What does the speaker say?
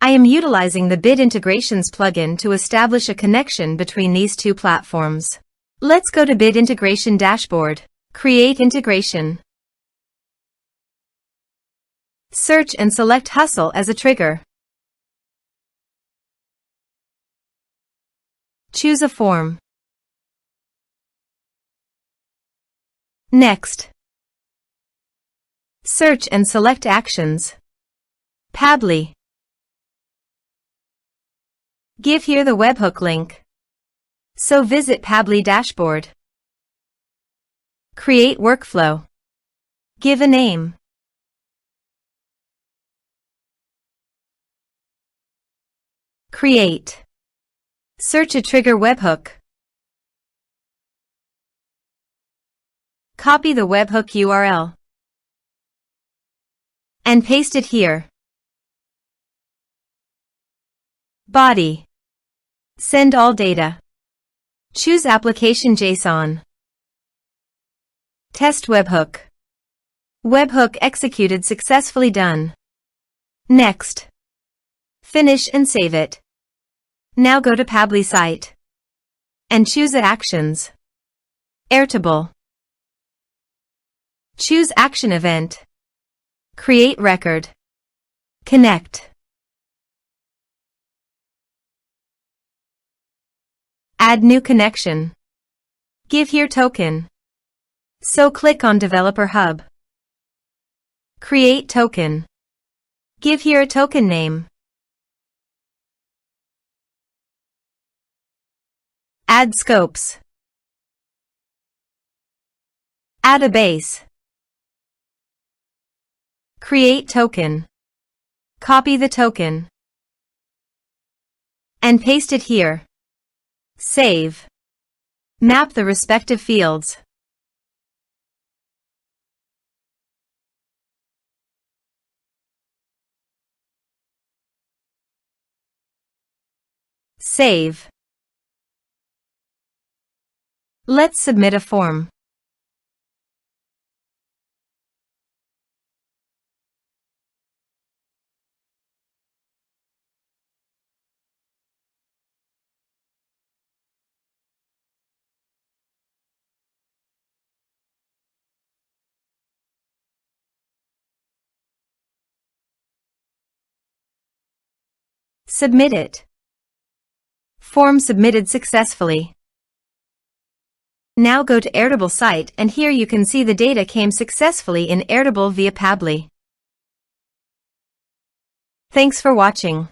I am utilizing the Bit Integrations plugin to establish a connection between these two platforms. Let's go to Bit Integration Dashboard. Create integration. Search and select Hustle as a trigger. Choose a form. Next. Search and select Actions. Pabbly. Give here the webhook link. So visit Pabbly dashboard. Create workflow. Give a name. Create. Search a trigger webhook. Copy the webhook URL and paste it here. Body. Send all data. Choose Application JSON. Test webhook. Webhook executed successfully done. Next. Finish and save it. Now go to Pabbly site and choose Actions. Airtable. Choose Action Event. Create record. Connect. Add new connection. Give here token. So click on Developer Hub. Create token. Give here a token name. Add scopes. Add a base. Create token. Copy the token and paste it here. Save. Map the respective fields. Save. Let's submit a form. Submit it. Form submitted successfully. Now go to Airtable site and here you can see the data came successfully in Airtable via Pabbly. Thanks for watching.